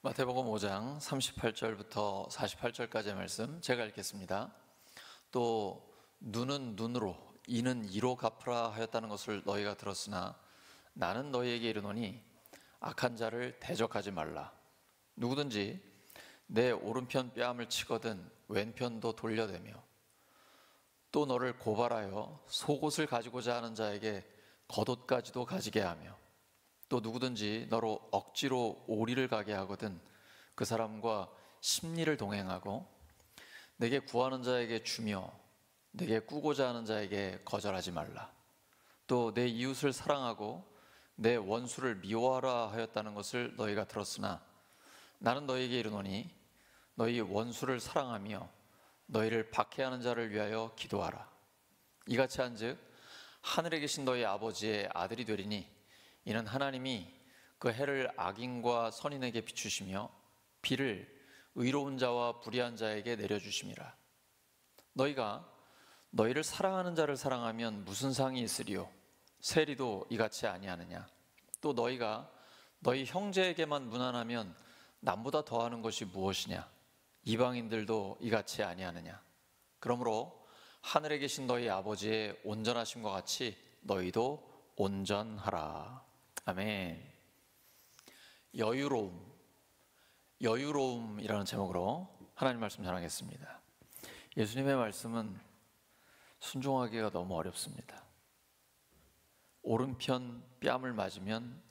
마태복음 5장 38절부터 48절까지의 말씀 제가 읽겠습니다. 또 눈은 눈으로 이는 이로 갚으라 하였다는 것을 너희가 들었으나 나는 너희에게 이르노니 악한 자를 대적하지 말라. 누구든지 내 오른편 뺨을 치거든 왼편도 돌려대며 또 너를 고발하여 속옷을 가지고자 하는 자에게 겉옷까지도 가지게 하며 또 누구든지 너로 억지로 오리를 가게 하거든 그 사람과 심리를 동행하고 내게 구하는 자에게 주며 내게 꾸고자 하는 자에게 거절하지 말라. 또 내 이웃을 사랑하고 내 원수를 미워하라 하였다는 것을 너희가 들었으나 나는 너희에게 이르노니 너희 원수를 사랑하며 너희를 박해하는 자를 위하여 기도하라. 이같이 한즉 하늘에 계신 너희 아버지의 아들이 되리니 이는 하나님이 그 해를 악인과 선인에게 비추시며 비를 의로운 자와 불의한 자에게 내려주심이라. 너희가 너희를 사랑하는 자를 사랑하면 무슨 상이 있으리요? 세리도 이같이 아니하느냐? 또 너희가 너희 형제에게만 무난하면 남보다 더하는 것이 무엇이냐? 이방인들도 이같이 아니하느냐? 그러므로 하늘에 계신 너희 아버지의 온전하심과 같이 너희도 온전하라. 아멘. 여유로움이라는 제목으로 하나님 말씀 전하겠습니다. 예수님의 말씀은 순종하기가 너무 어렵습니다. 오른편 뺨을 맞으면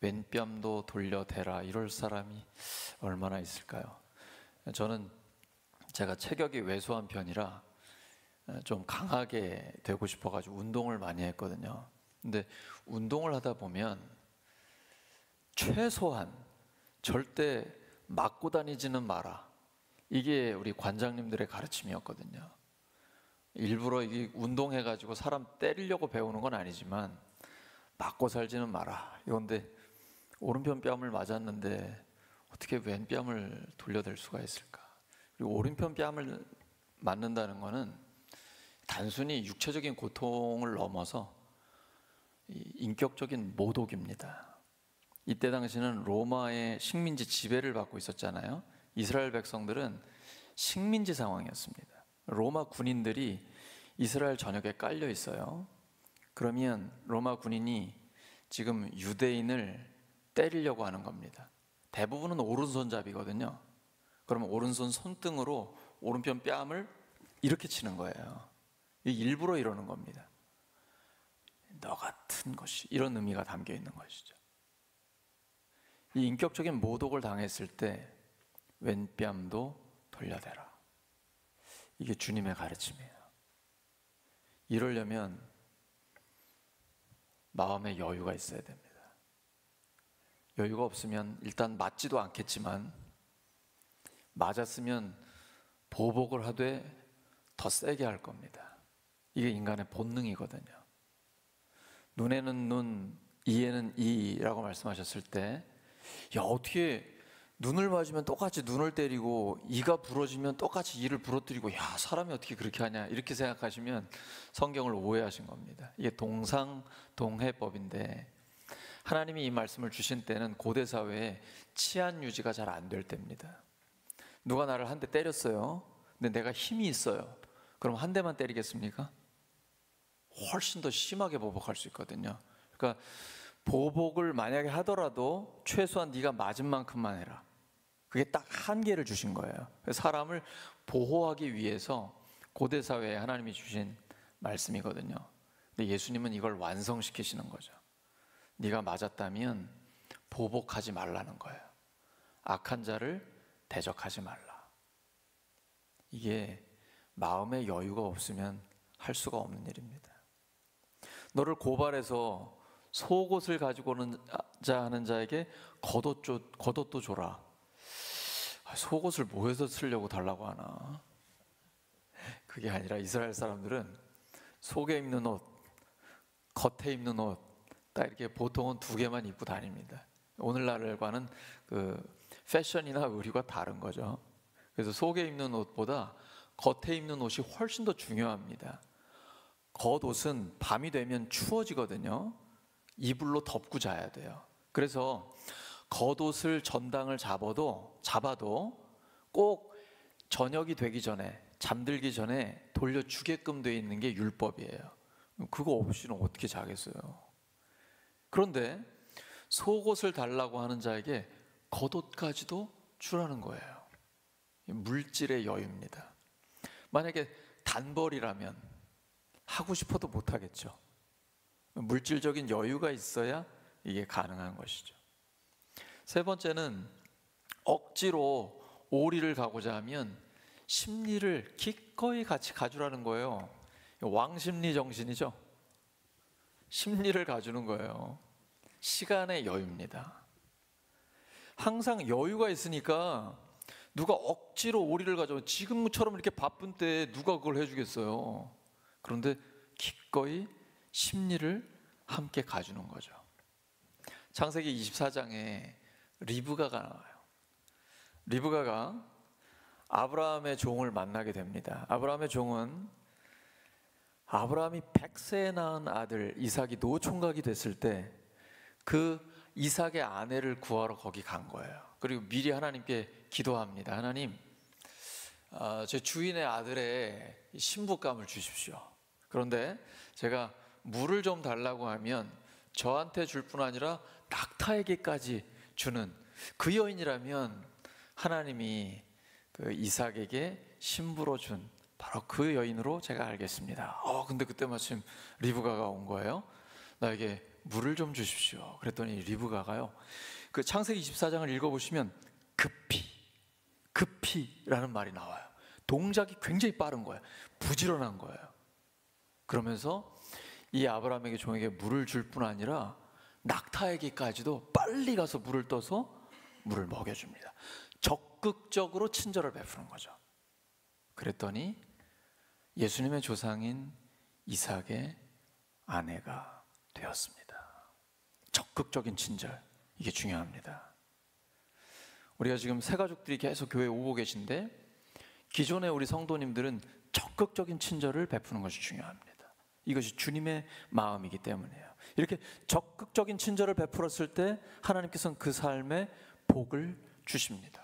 왼뺨도 돌려대라, 이럴 사람이 얼마나 있을까요? 저는 제가 체격이 왜소한 편이라 좀 강하게 되고 싶어가지고 운동을 많이 했거든요. 근데 운동을 하다 보면 최소한 절대 맞고 다니지는 마라, 이게 우리 관장님들의 가르침이었거든요. 일부러 이 운동해가지고 사람 때리려고 배우는 건 아니지만 맞고 살지는 마라 이건데, 오른편 뺨을 맞았는데 어떻게 왼뺨을 돌려댈 수가 있을까? 그리고 오른편 뺨을 맞는다는 거는 단순히 육체적인 고통을 넘어서 인격적인 모독입니다. 이때 당시는 로마의 식민지 지배를 받고 있었잖아요. 이스라엘 백성들은 식민지 상황이었습니다. 로마 군인들이 이스라엘 전역에 깔려 있어요. 그러면 로마 군인이 지금 유대인을 때리려고 하는 겁니다. 대부분은 오른손잡이거든요. 그러면 오른손 손등으로 오른편 뺨을 이렇게 치는 거예요. 일부러 이러는 겁니다. 너 같은 것이, 이런 의미가 담겨 있는 것이죠. 이 인격적인 모독을 당했을 때 왼뺨도 돌려대라, 이게 주님의 가르침이에요. 이러려면 마음에 여유가 있어야 됩니다. 여유가 없으면 일단 맞지도 않겠지만 맞았으면 보복을 하되 더 세게 할 겁니다. 이게 인간의 본능이거든요. 눈에는 눈, 이에는 이라고 말씀하셨을 때, 야, 어떻게 눈을 맞으면 똑같이 눈을 때리고 이가 부러지면 똑같이 이를 부러뜨리고, 야, 사람이 어떻게 그렇게 하냐, 이렇게 생각하시면 성경을 오해하신 겁니다. 이게 동상동해법인데, 하나님이 이 말씀을 주신 때는 고대 사회에 치안 유지가 잘 안 될 때입니다. 누가 나를 한 대 때렸어요. 근데 내가 힘이 있어요. 그럼 한 대만 때리겠습니까? 훨씬 더 심하게 보복할 수 있거든요. 그러니까 보복을 만약에 하더라도 최소한 네가 맞은 만큼만 해라, 그게 딱 한계를 주신 거예요. 사람을 보호하기 위해서 고대 사회에 하나님이 주신 말씀이거든요. 근데 예수님은 이걸 완성시키시는 거죠. 네가 맞았다면 보복하지 말라는 거예요. 악한 자를 대적하지 말라. 이게 마음의 여유가 없으면 할 수가 없는 일입니다. 너를 고발해서 속옷을 가지고 오는 자 하는 자에게 겉옷도 줘라. 속옷을 뭐해서 쓰려고 달라고 하나? 그게 아니라 이스라엘 사람들은 속에 입는 옷, 겉에 입는 옷, 딱 이렇게 보통은 두 개만 입고 다닙니다. 오늘날과는 그 패션이나 의류가 다른 거죠. 그래서 속에 입는 옷보다 겉에 입는 옷이 훨씬 더 중요합니다. 겉옷은 밤이 되면 추워지거든요. 이불로 덮고 자야 돼요. 그래서 겉옷을 전당을 잡아도 꼭 저녁이 되기 전에, 잠들기 전에 돌려주게끔 되어 있는 게 율법이에요. 그거 없이는 어떻게 자겠어요? 그런데 속옷을 달라고 하는 자에게 겉옷까지도 주라는 거예요. 물질의 여유입니다. 만약에 단벌이라면 하고 싶어도 못하겠죠. 물질적인 여유가 있어야 이게 가능한 것이죠. 세 번째는 억지로 오리를 가고자 하면 심리를 기꺼이 같이 가주라는 거예요. 왕심리 정신이죠. 심리를 가주는 거예요. 시간의 여유입니다. 항상 여유가 있으니까 누가 억지로 오리를 가져오면 지금처럼 이렇게 바쁜 때 누가 그걸 해주겠어요. 그런데 기꺼이 심리를 함께 가주는 거죠. 창세기 24장에 리브가가 나와요. 리브가가 아브라함의 종을 만나게 됩니다. 아브라함의 종은 아브라함이 100세에 낳은 아들 이삭이 노총각이 됐을 때 그 이삭의 아내를 구하러 거기 간 거예요. 그리고 미리 하나님께 기도합니다. 하나님, 제 주인의 아들의 신부감을 주십시오. 그런데 제가 물을 좀 달라고 하면 저한테 줄 뿐 아니라 낙타에게까지 주는 그 여인이라면 하나님이 그 이삭에게 신부로 준 바로 그 여인으로 제가 알겠습니다. 근데 그때 마침 리브가가 온 거예요. 나에게 물을 좀 주십시오. 그랬더니 리브가가요, 그 창세기 24장을 읽어보시면 급히라는 말이 나와요. 동작이 굉장히 빠른 거예요. 부지런한 거예요. 그러면서 이 아브라함에게 종에게 물을 줄 뿐 아니라 낙타에게까지도 빨리 가서 물을 떠서 물을 먹여줍니다. 적극적으로 친절을 베푸는 거죠. 그랬더니 예수님의 조상인 이삭의 아내가 되었습니다. 적극적인 친절, 이게 중요합니다. 우리가 지금 새 가족들이 계속 교회에 오고 계신데 기존의 우리 성도님들은 적극적인 친절을 베푸는 것이 중요합니다. 이것이 주님의 마음이기 때문이에요. 이렇게 적극적인 친절을 베풀었을 때 하나님께서는 그 삶에 복을 주십니다.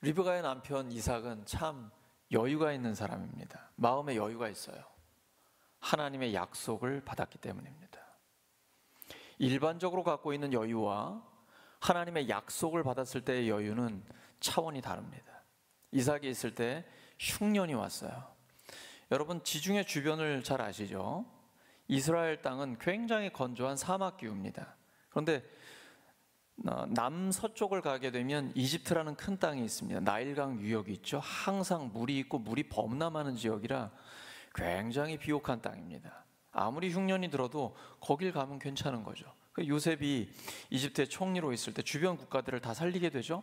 리브가의 남편 이삭은 참 여유가 있는 사람입니다. 마음에 여유가 있어요. 하나님의 약속을 받았기 때문입니다. 일반적으로 갖고 있는 여유와 하나님의 약속을 받았을 때의 여유는 차원이 다릅니다. 이삭이 있을 때 흉년이 왔어요. 여러분, 지중해 주변을 잘 아시죠? 이스라엘 땅은 굉장히 건조한 사막 기후입니다. 그런데 남서쪽을 가게 되면 이집트라는 큰 땅이 있습니다. 나일강 유역이 있죠. 항상 물이 있고 물이 범람하는 지역이라 굉장히 비옥한 땅입니다. 아무리 흉년이 들어도 거길 가면 괜찮은 거죠. 요셉이 이집트의 총리로 있을 때 주변 국가들을 다 살리게 되죠.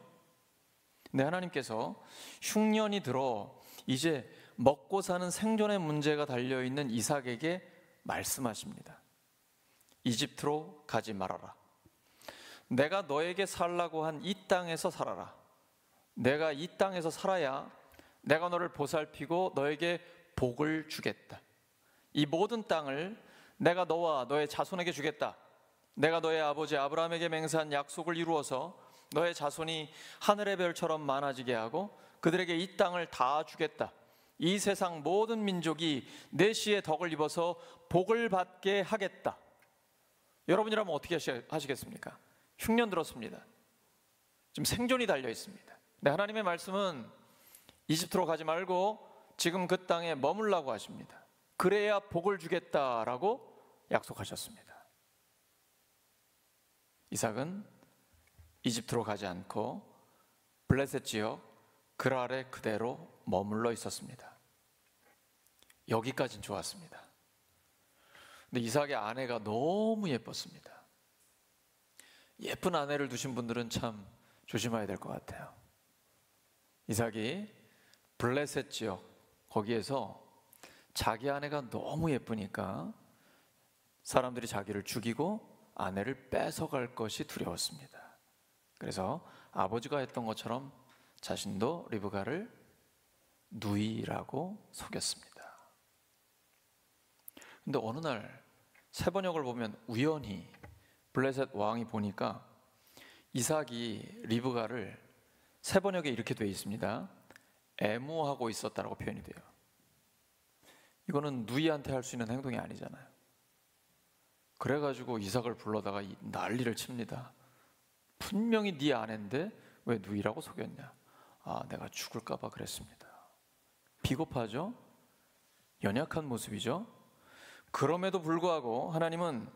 근데 하나님께서 흉년이 들어 이제 먹고 사는 생존의 문제가 달려있는 이삭에게 말씀하십니다. 이집트로 가지 말아라. 내가 너에게 살라고 한 이 땅에서 살아라. 내가 이 땅에서 살아야 내가 너를 보살피고 너에게 복을 주겠다. 이 모든 땅을 내가 너와 너의 자손에게 주겠다. 내가 너의 아버지 아브라함에게 맹세한 약속을 이루어서 너의 자손이 하늘의 별처럼 많아지게 하고 그들에게 이 땅을 다 주겠다. 이 세상 모든 민족이 내 씨의 덕을 입어서 복을 받게 하겠다. 여러분이라면 어떻게 하시겠습니까? 흉년 들었습니다. 지금 생존이 달려 있습니다. 근데 하나님의 말씀은 이집트로 가지 말고 지금 그 땅에 머물라고 하십니다. 그래야 복을 주겠다라고 약속하셨습니다. 이삭은 이집트로 가지 않고 블레셋 지역 그랄에 그대로 머물러 있었습니다. 여기까지는 좋았습니다. 근데 이삭의 아내가 너무 예뻤습니다. 예쁜 아내를 두신 분들은 참 조심해야 될 것 같아요. 이삭이 블레셋 지역 거기에서 자기 아내가 너무 예쁘니까 사람들이 자기를 죽이고 아내를 뺏어갈 것이 두려웠습니다. 그래서 아버지가 했던 것처럼 자신도 리브가를 누이라고 속였습니다. 근데 어느 날 새 번역을 보면 우연히 블레셋 왕이 보니까 이삭이 리브가를 새 번역에 이렇게 되어 있습니다. 애무하고 있었다라고 표현이 돼요. 이거는 누이한테 할 수 있는 행동이 아니잖아요. 그래가지고 이삭을 불러다가 난리를 칩니다. 분명히 네 아내인데 왜 누이라고 속였냐? 아, 내가 죽을까 봐 그랬습니다. 비겁하죠? 연약한 모습이죠? 그럼에도 불구하고 하나님은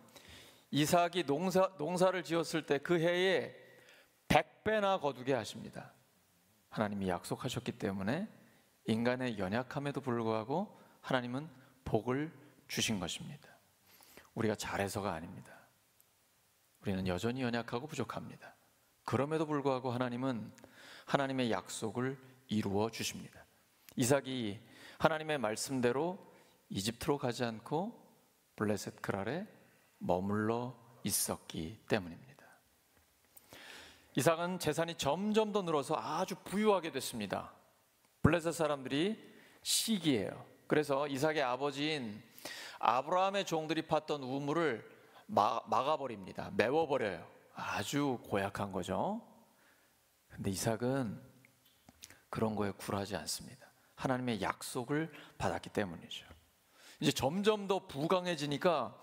이삭이 농사를 지었을 때 그 해에 100배나 거두게 하십니다. 하나님이 약속하셨기 때문에 인간의 연약함에도 불구하고 하나님은 복을 주신 것입니다. 우리가 잘해서가 아닙니다. 우리는 여전히 연약하고 부족합니다. 그럼에도 불구하고 하나님은 하나님의 약속을 이루어 주십니다. 이삭이 하나님의 말씀대로 이집트로 가지 않고 블레셋 그랄에 머물러 있었기 때문입니다. 이삭은 재산이 점점 더 늘어서 아주 부유하게 됐습니다. 블레셋 사람들이 시기해요. 그래서 이삭의 아버지인 아브라함의 종들이 팠던 우물을 막아버립니다. 메워버려요. 아주 고약한 거죠. 근데 이삭은 그런 거에 굴하지 않습니다. 하나님의 약속을 받았기 때문이죠. 이제 점점 더 부강해지니까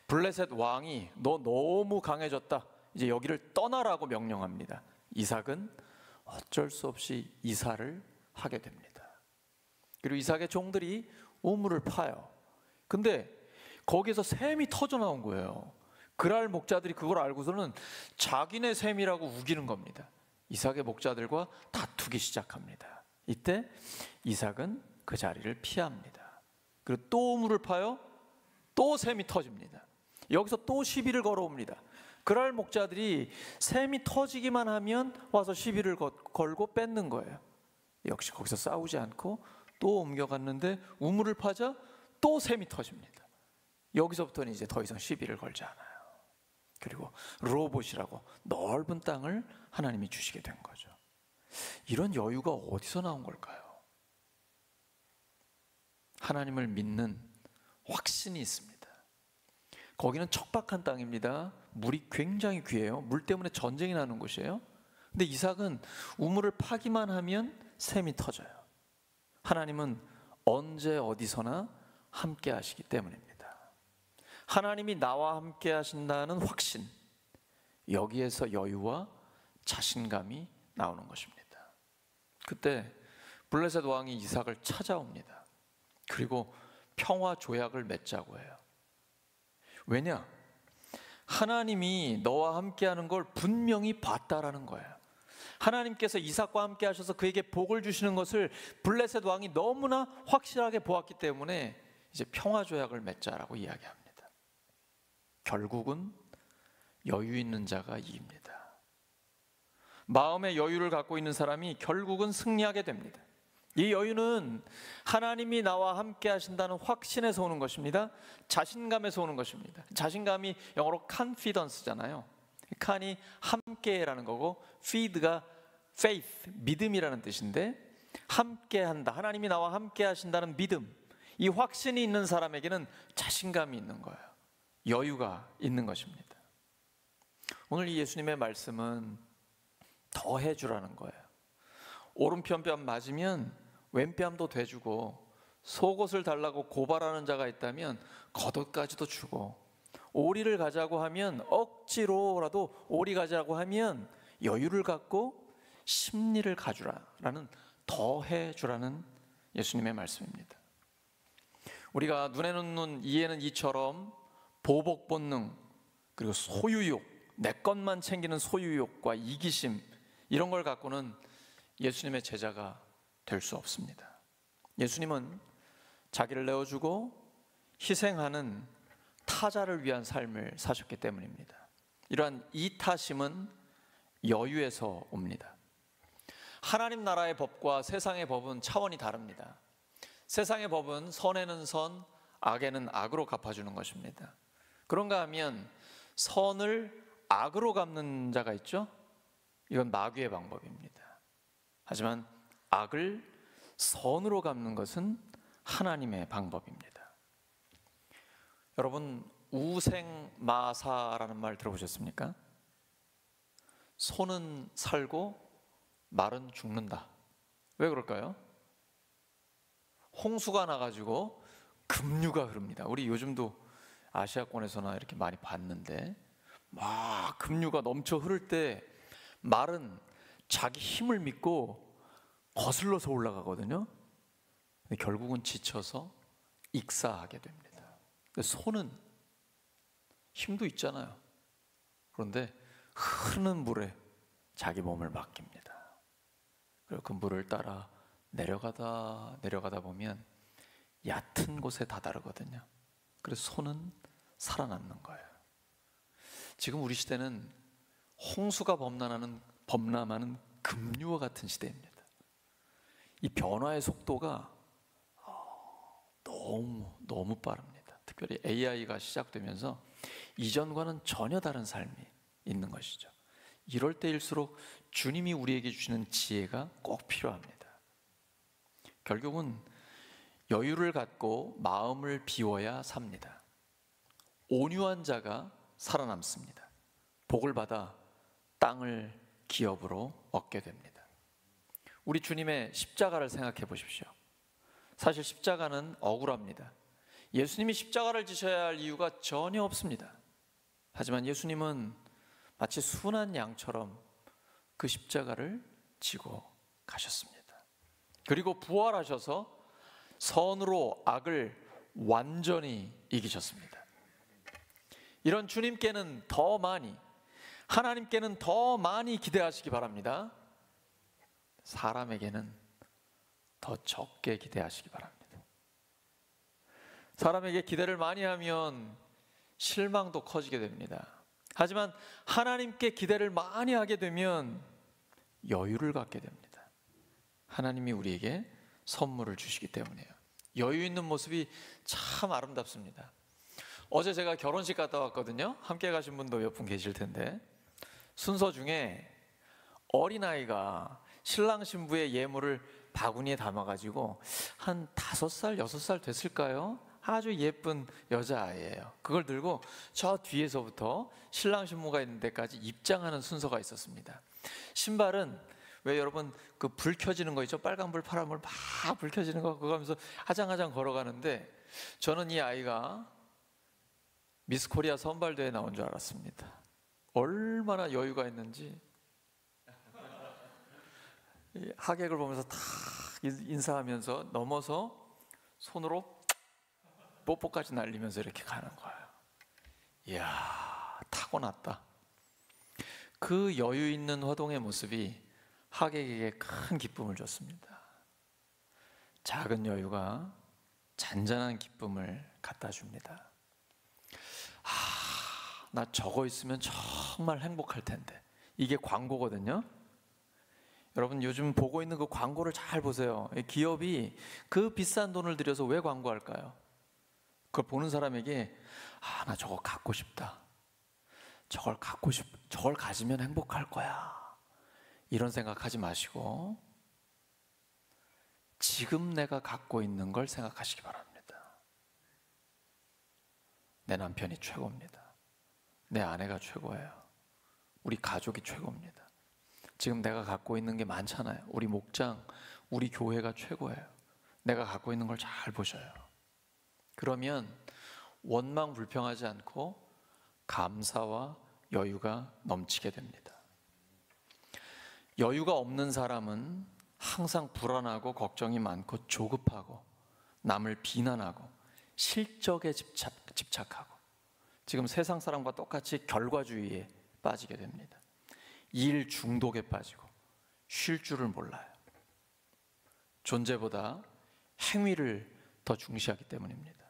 블레셋 왕이 너 너무 강해졌다, 이제 여기를 떠나라고 명령합니다. 이삭은 어쩔 수 없이 이사를 하게 됩니다. 그리고 이삭의 종들이 우물을 파요. 근데 거기에서 샘이 터져 나온 거예요. 그랄 목자들이 그걸 알고서는 자기네 샘이라고 우기는 겁니다. 이삭의 목자들과 다투기 시작합니다. 이때 이삭은 그 자리를 피합니다. 그리고 또 우물을 파요. 또 샘이 터집니다. 여기서 또 시비를 걸어옵니다. 그랄 목자들이 샘이 터지기만 하면 와서 시비를 걸고 뺏는 거예요. 역시 거기서 싸우지 않고 또 옮겨갔는데 우물을 파자 또 샘이 터집니다. 여기서부터는 이제 더 이상 시비를 걸지 않아요. 그리고 로봇이라고 넓은 땅을 하나님이 주시게 된 거죠. 이런 여유가 어디서 나온 걸까요? 하나님을 믿는 확신이 있습니다. 거기는 척박한 땅입니다. 물이 굉장히 귀해요. 물 때문에 전쟁이 나는 곳이에요. 근데 이삭은 우물을 파기만 하면 샘이 터져요. 하나님은 언제 어디서나 함께 하시기 때문입니다. 하나님이 나와 함께 하신다는 확신, 여기에서 여유와 자신감이 나오는 것입니다. 그때 블레셋 왕이 이삭을 찾아옵니다. 그리고 평화 조약을 맺자고 해요. 왜냐? 하나님이 너와 함께 하는 걸 분명히 봤다라는 거예요. 하나님께서 이삭과 함께 하셔서 그에게 복을 주시는 것을 블레셋 왕이 너무나 확실하게 보았기 때문에 이제 평화 조약을 맺자라고 이야기합니다. 결국은 여유 있는 자가 이깁니다. 마음의 여유를 갖고 있는 사람이 결국은 승리하게 됩니다. 이 여유는 하나님이 나와 함께 하신다는 확신에서 오는 것입니다. 자신감에서 오는 것입니다. 자신감이 영어로 confidence잖아요. 칸이 함께라는 거고 feed가 faith, 믿음이라는 뜻인데 함께한다, 하나님이 나와 함께 하신다는 믿음, 이 확신이 있는 사람에게는 자신감이 있는 거예요. 여유가 있는 것입니다. 오늘 이 예수님의 말씀은 더 해주라는 거예요. 오른편 뺨 맞으면 왼뺨도 대주고, 속옷을 달라고 고발하는 자가 있다면 겉옷까지도 주고, 오리를 가자고 하면 억지로라도 오리 가자고 하면 여유를 갖고 심리를 가주라라는, 더 해주라는 예수님의 말씀입니다. 우리가 눈에는 눈, 이에는 이처럼 보복 본능, 그리고 소유욕, 내 것만 챙기는 소유욕과 이기심, 이런 걸 갖고는 예수님의 제자가 될 수 없습니다. 예수님은 자기를 내어주고 희생하는 타자를 위한 삶을 사셨기 때문입니다. 이러한 이타심은 여유에서 옵니다. 하나님 나라의 법과 세상의 법은 차원이 다릅니다. 세상의 법은 선에는 선, 악에는 악으로 갚아주는 것입니다. 그런가 하면 선을 악으로 갚는 자가 있죠? 이건 마귀의 방법입니다. 하지만 악을 선으로 갚는 것은 하나님의 방법입니다. 여러분, 우생마사라는 말 들어보셨습니까? 소는 살고 말은 죽는다. 왜 그럴까요? 홍수가 나가지고 급류가 흐릅니다. 우리 요즘도 아시아권에서나 이렇게 많이 봤는데 막 급류가 넘쳐 흐를 때 말은 자기 힘을 믿고 거슬러서 올라가거든요. 근데 결국은 지쳐서 익사하게 됩니다. 소는 힘도 있잖아요. 그런데 흐르는 물에 자기 몸을 맡깁니다. 그리고 그 물을 따라 내려가다 보면 얕은 곳에 다다르거든요. 그래서 소는 살아남는 거예요. 지금 우리 시대는 홍수가 범람하는 급류와 같은 시대입니다. 이 변화의 속도가 너무 빠릅니다. 특별히 AI가 시작되면서 이전과는 전혀 다른 삶이 있는 것이죠. 이럴 때일수록 주님이 우리에게 주시는 지혜가 꼭 필요합니다. 결국은 여유를 갖고 마음을 비워야 삽니다. 온유한 자가 살아남습니다. 복을 받아 땅을 기업으로 얻게 됩니다. 우리 주님의 십자가를 생각해 보십시오. 사실 십자가는 억울합니다. 예수님이 십자가를 지셔야 할 이유가 전혀 없습니다. 하지만 예수님은 마치 순한 양처럼 그 십자가를 지고 가셨습니다. 그리고 부활하셔서 선으로 악을 완전히 이기셨습니다. 이런 주님께는 더 많이, 하나님께는 더 많이 기대하시기 바랍니다. 사람에게는 더 적게 기대하시기 바랍니다. 사람에게 기대를 많이 하면 실망도 커지게 됩니다. 하지만 하나님께 기대를 많이 하게 되면 여유를 갖게 됩니다. 하나님이 우리에게 선물을 주시기 때문이에요. 여유 있는 모습이 참 아름답습니다. 어제 제가 결혼식 갔다 왔거든요. 함께 가신 분도 몇 분 계실 텐데 순서 중에 어린아이가 신랑 신부의 예물을 바구니에 담아가지고 한 5살, 6살 됐을까요? 아주 예쁜 여자아이예요. 그걸 들고 저 뒤에서부터 신랑 신부가 있는 데까지 입장하는 순서가 있었습니다. 신발은 왜 여러분 그 불 켜지는 거 있죠? 빨간불, 파란불 막 불 켜지는 거 그거 하면서 하장하장 걸어가는데 저는 이 아이가 미스 코리아 선발대회에 나온 줄 알았습니다. 얼마나 여유가 있는지 하객을 보면서 탁 인사하면서 넘어서 손으로 뽀뽀까지 날리면서 이렇게 가는 거예요. 이야, 타고났다. 그 여유 있는 화동의 모습이 하객에게 큰 기쁨을 줬습니다. 작은 여유가 잔잔한 기쁨을 갖다 줍니다. 나 저거 있으면 정말 행복할 텐데. 이게 광고거든요. 여러분 요즘 보고 있는 그 광고를 잘 보세요. 기업이 그 비싼 돈을 들여서 왜 광고할까요? 그걸 보는 사람에게 나 저거 갖고 싶다. 저걸 가지면 행복할 거야. 이런 생각하지 마시고 지금 내가 갖고 있는 걸 생각하시기 바랍니다. 내 남편이 최고입니다. 내 아내가 최고예요. 우리 가족이 최고입니다. 지금 내가 갖고 있는 게 많잖아요. 우리 목장, 우리 교회가 최고예요. 내가 갖고 있는 걸 잘 보셔요. 그러면 원망 불평하지 않고 감사와 여유가 넘치게 됩니다. 여유가 없는 사람은 항상 불안하고 걱정이 많고 조급하고 남을 비난하고 실적에 집착하고 지금 세상 사람과 똑같이 결과주의에 빠지게 됩니다. 일 중독에 빠지고 쉴 줄을 몰라요. 존재보다 행위를 더 중시하기 때문입니다.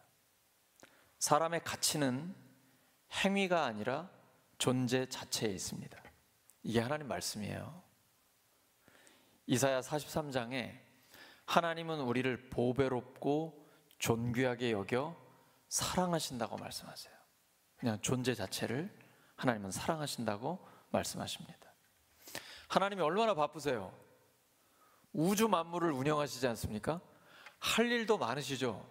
사람의 가치는 행위가 아니라 존재 자체에 있습니다. 이게 하나님 말씀이에요. 이사야 43장에 하나님은 우리를 보배롭고 존귀하게 여겨 사랑하신다고 말씀하세요. 그냥 존재 자체를 하나님은 사랑하신다고 말씀하십니다. 하나님이 얼마나 바쁘세요? 우주 만물을 운영하시지 않습니까? 할 일도 많으시죠?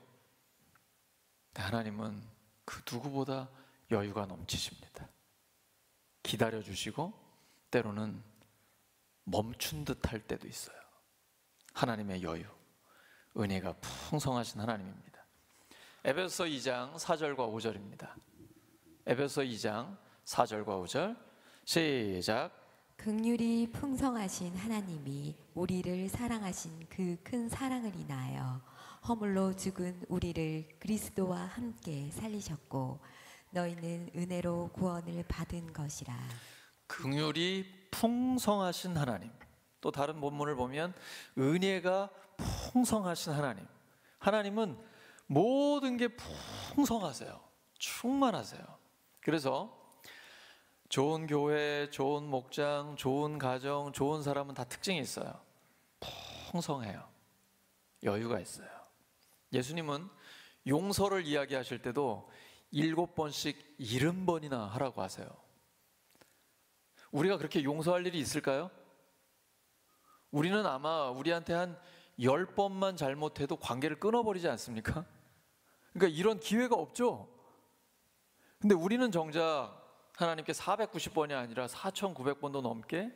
하나님은 그 누구보다 여유가 넘치십니다. 기다려주시고 때로는 멈춘 듯 할 때도 있어요. 하나님의 여유, 은혜가 풍성하신 하나님입니다. 에베소서 2장 4절과 5절입니다. 에베소서 2장 4절과 5절 시작. 긍휼이 풍성하신 하나님이 우리를 사랑하신 그 큰 사랑을 인하여 허물로 죽은 우리를 그리스도와 함께 살리셨고 너희는 은혜로 구원을 받은 것이라. 긍휼이 풍성하신 하나님. 또 다른 본문을 보면 은혜가 풍성하신 하나님. 하나님은 모든 게 풍성하세요. 충만하세요. 그래서 좋은 교회, 좋은 목장, 좋은 가정, 좋은 사람은 다 특징이 있어요. 풍성해요. 여유가 있어요. 예수님은 용서를 이야기하실 때도 7번씩 70번이나 하라고 하세요. 우리가 그렇게 용서할 일이 있을까요? 우리는 아마 우리한테 한 10번만 잘못해도 관계를 끊어버리지 않습니까? 그러니까 이런 기회가 없죠. 근데 우리는 정작 하나님께 490번이 아니라 4,900번도 넘게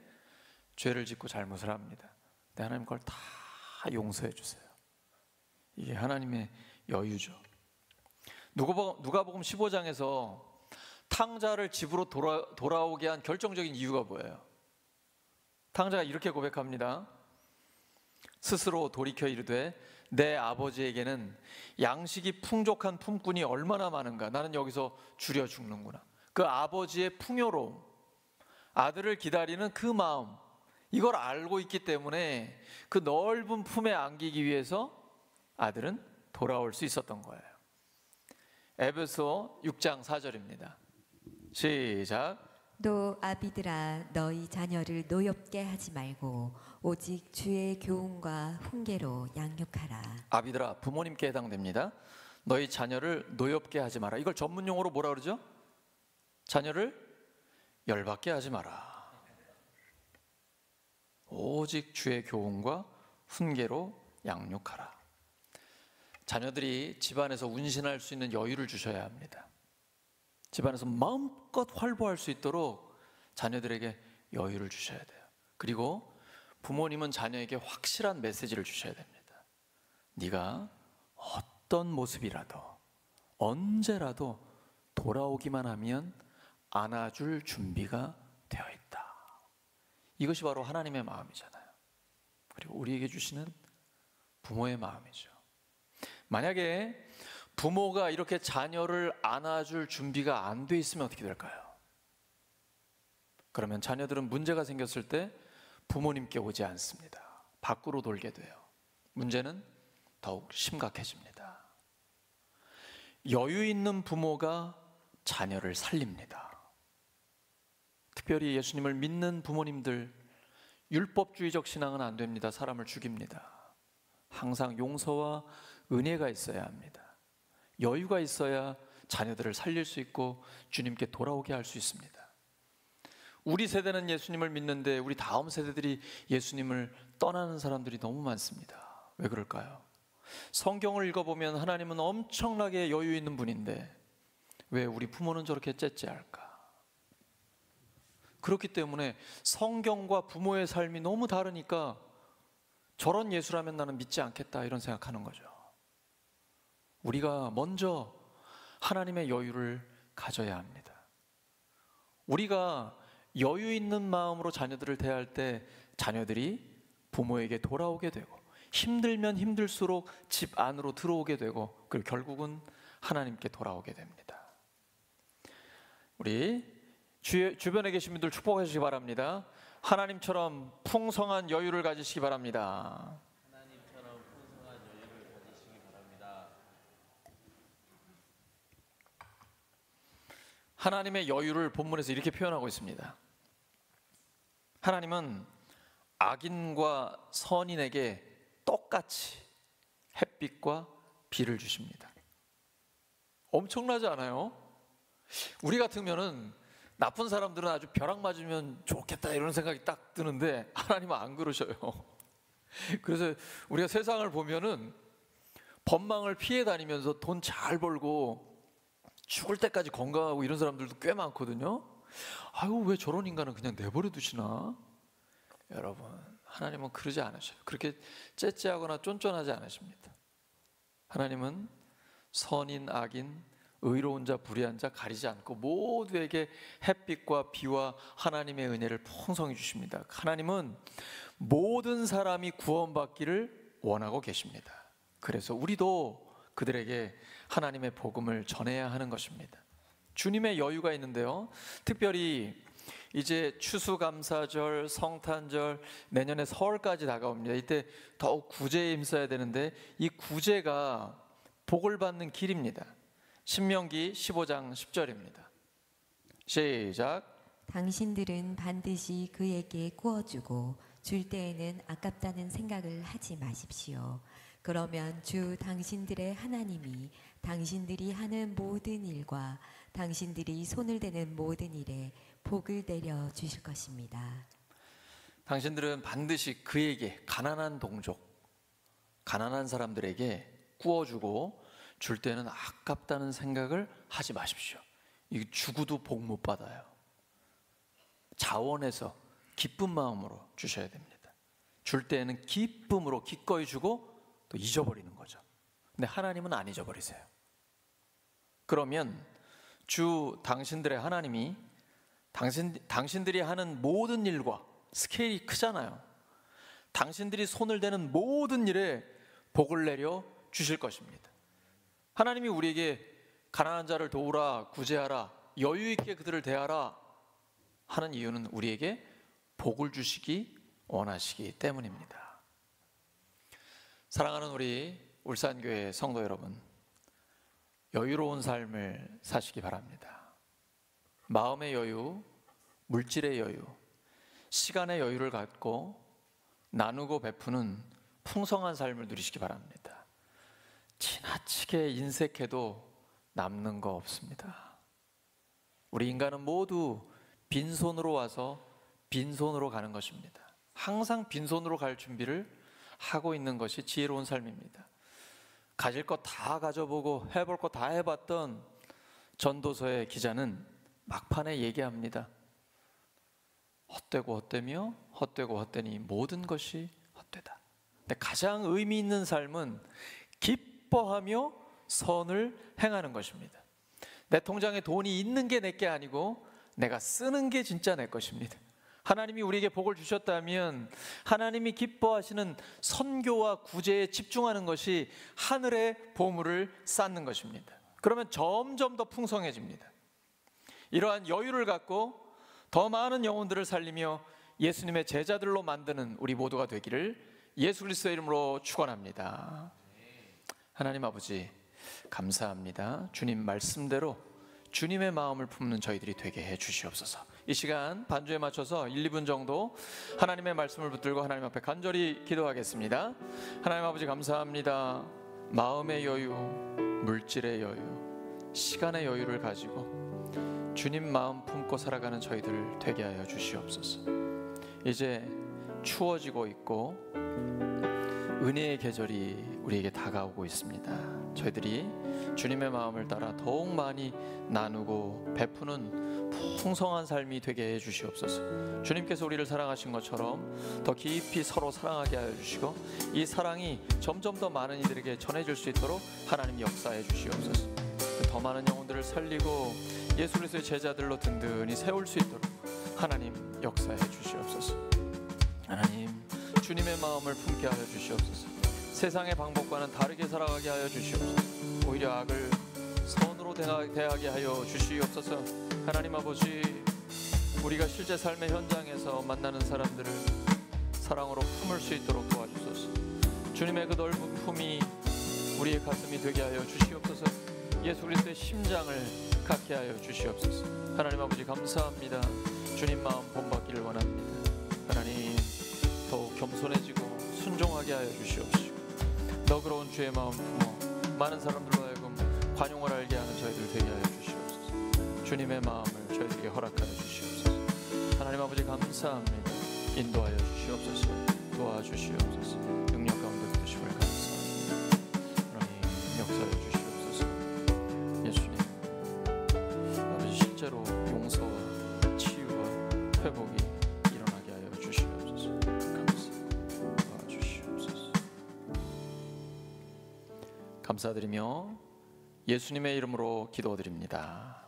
죄를 짓고 잘못을 합니다. 근데 하나님 그걸 다 용서해 주세요. 이게 하나님의 여유죠. 누가복음 15장에서 탕자를 집으로 돌아오게 한 결정적인 이유가 뭐예요? 탕자가 이렇게 고백합니다. 스스로 돌이켜 이르되 내 아버지에게는 양식이 풍족한 품꾼이 얼마나 많은가. 나는 여기서 줄여 죽는구나. 그 아버지의 풍요로움, 아들을 기다리는 그 마음, 이걸 알고 있기 때문에 그 넓은 품에 안기기 위해서 아들은 돌아올 수 있었던 거예요. 에베소 6장 4절입니다. 시작. 또 아비들아 너희 자녀를 노엽게 하지 말고 오직 주의 교훈과 훈계로 양육하라. 아비들아, 부모님께 해당됩니다. 너희 자녀를 노엽게 하지 마라. 이걸 전문 용어로 뭐라 그러죠? 자녀를 열받게 하지 마라. 오직 주의 교훈과 훈계로 양육하라. 자녀들이 집안에서 운신할 수 있는 여유를 주셔야 합니다. 집안에서 마음껏 활보할 수 있도록 자녀들에게 여유를 주셔야 돼요. 그리고 부모님은 자녀에게 확실한 메시지를 주셔야 됩니다. 네가 어떤 모습이라도 언제라도 돌아오기만 하면 안아줄 준비가 되어 있다. 이것이 바로 하나님의 마음이잖아요. 그리고 우리에게 주시는 부모의 마음이죠. 만약에 부모가 이렇게 자녀를 안아줄 준비가 안 돼 있으면 어떻게 될까요? 그러면 자녀들은 문제가 생겼을 때 부모님께 오지 않습니다. 밖으로 돌게 돼요. 문제는 더욱 심각해집니다. 여유 있는 부모가 자녀를 살립니다. 특별히 예수님을 믿는 부모님들, 율법주의적 신앙은 안 됩니다. 사람을 죽입니다. 항상 용서와 은혜가 있어야 합니다. 여유가 있어야 자녀들을 살릴 수 있고 주님께 돌아오게 할 수 있습니다. 우리 세대는 예수님을 믿는데 우리 다음 세대들이 예수님을 떠나는 사람들이 너무 많습니다. 왜 그럴까요? 성경을 읽어보면 하나님은 엄청나게 여유 있는 분인데 왜 우리 부모는 저렇게 째째할까? 그렇기 때문에 성경과 부모의 삶이 너무 다르니까 저런 예수라면 나는 믿지 않겠다 이런 생각하는 거죠. 우리가 먼저 하나님의 여유를 가져야 합니다. 우리가 여유 있는 마음으로 자녀들을 대할 때 자녀들이 부모에게 돌아오게 되고 힘들면 힘들수록 집 안으로 들어오게 되고 그리고 결국은 하나님께 돌아오게 됩니다. 우리 주변에 계신 분들 축복해 주시기 바랍니다. 하나님처럼 풍성한 여유를 가지시기 바랍니다. 하나님처럼 풍성한 여유를 가지시기 바랍니다. 하나님의 여유를 본문에서 이렇게 표현하고 있습니다. 하나님은 악인과 선인에게 똑같이 햇빛과 비를 주십니다. 엄청나지 않아요? 우리 같으면은 나쁜 사람들은 아주 벼락 맞으면 좋겠다 이런 생각이 딱 드는데 하나님은 안 그러셔요. 그래서 우리가 세상을 보면은 법망을 피해 다니면서 돈 잘 벌고 죽을 때까지 건강하고 이런 사람들도 꽤 많거든요. 아유, 왜 저런 인간은 그냥 내버려 두시나? 여러분, 하나님은 그러지 않으셔요. 그렇게 째째하거나 쫀쫀하지 않으십니다. 하나님은 선인 악인, 의로운 자 불의한 자 가리지 않고 모두에게 햇빛과 비와 하나님의 은혜를 풍성히 주십니다. 하나님은 모든 사람이 구원받기를 원하고 계십니다. 그래서 우리도 그들에게 하나님의 복음을 전해야 하는 것입니다. 주님의 여유가 있는데요, 특별히 이제 추수감사절, 성탄절, 내년에 설까지 다가옵니다. 이때 더욱 구제에 힘써야 되는데 이 구제가 복을 받는 길입니다. 신명기 15장 10절입니다. 시작. 당신들은 반드시 그에게 구워주고 줄 때에는 아깝다는 생각을 하지 마십시오. 그러면 주 당신들의 하나님이 당신들이 하는 모든 일과 당신들이 손을 대는 모든 일에 복을 내려 주실 것입니다. 당신들은 반드시 그에게, 가난한 동족, 가난한 사람들에게 구워주고 줄 때는 아깝다는 생각을 하지 마십시오. 이거 주고도 복 못 받아요. 자원해서 기쁜 마음으로 주셔야 됩니다. 줄 때에는 기쁨으로 기꺼이 주고 또 잊어버리는 거죠. 근데 하나님은 안 잊어버리세요. 그러면 주 당신들의 하나님이 당신들이 하는 모든 일과, 스케일이 크잖아요, 당신들이 손을 대는 모든 일에 복을 내려 주실 것입니다. 하나님이 우리에게 가난한 자를 도우라, 구제하라, 여유 있게 그들을 대하라 하는 이유는 우리에게 복을 주시기 원하시기 때문입니다. 사랑하는 우리 울산교회 성도 여러분, 여유로운 삶을 사시기 바랍니다. 마음의 여유, 물질의 여유, 시간의 여유를 갖고 나누고 베푸는 풍성한 삶을 누리시기 바랍니다. 지나치게 인색해도 남는 거 없습니다. 우리 인간은 모두 빈손으로 와서 빈손으로 가는 것입니다. 항상 빈손으로 갈 준비를 하고 있는 것이 지혜로운 삶입니다. 가질 것 다 가져보고 해볼 것 다 해봤던 전도서의 기자는 막판에 얘기합니다. 헛되고 헛되며 헛되고 헛되니 모든 것이 헛되다. 근데 가장 의미 있는 삶은 기뻐하며 선을 행하는 것입니다. 내 통장에 돈이 있는 게 내게 아니고 내가 쓰는 게 진짜 내 것입니다. 하나님이 우리에게 복을 주셨다면 하나님이 기뻐하시는 선교와 구제에 집중하는 것이 하늘의 보물을 쌓는 것입니다. 그러면 점점 더 풍성해집니다. 이러한 여유를 갖고 더 많은 영혼들을 살리며 예수님의 제자들로 만드는 우리 모두가 되기를 예수 그리스도의 이름으로 축원합니다. 하나님 아버지, 감사합니다. 주님 말씀대로 주님의 마음을 품는 저희들이 되게 해 주시옵소서. 이 시간 반주에 맞춰서 1, 2분 정도 하나님의 말씀을 붙들고 하나님 앞에 간절히 기도하겠습니다. 하나님 아버지, 감사합니다. 마음의 여유, 물질의 여유, 시간의 여유를 가지고 주님 마음 품고 살아가는 저희들 되게 하여 주시옵소서. 이제 추워지고 있고 은혜의 계절이 우리에게 다가오고 있습니다. 저희들이 주님의 마음을 따라 더욱 많이 나누고 베푸는 풍성한 삶이 되게 해 주시옵소서. 주님께서 우리를 사랑하신 것처럼 더 깊이 서로 사랑하게 하여 주시고 이 사랑이 점점 더 많은 이들에게 전해질 수 있도록 하나님 역사해 주시옵소서. 더 많은 영혼들을 살리고 예수 그리스도의 제자들로 든든히 세울 수 있도록 하나님 역사해 주시옵소서. 하나님, 주님의 마음을 품게 하여 주시옵소서. 세상의 방법과는 다르게 살아가게 하여 주시옵소서. 오히려 악을 선으로 대하게 하여 주시옵소서. 하나님 아버지, 우리가 실제 삶의 현장에서 만나는 사람들을 사랑으로 품을 수 있도록 도와주소서. 주님의 그 넓은 품이 우리의 가슴이 되게 하여 주시옵소서. 예수 그리스도의 심장을 갖게 하여 주시옵소서. 하나님 아버지, 감사합니다. 주님 마음 본받기를 원합니다. 하나님, 더욱 겸손해지고 순종하게 하여 주시옵시고 너그러운 주의 마음 품어 많은 사람들로 하여금 관용을 알게 하는 저희들 되게 하여 주시옵소서. 주님의 마음을 저희들에게 허락하여 주시옵소서. 하나님 아버지, 감사합니다. 인도하여 주시옵소서. 도와주시옵소서. 능력 가운데 부으심을 감사합니다. 하나님, 역사해 주시옵소서. 예수님, 아버지, 실제로 용서와 회복이 일어나게 하여 주시옵소서. 도와주시옵소서. 감사드리며 예수님의 이름으로 기도드립니다.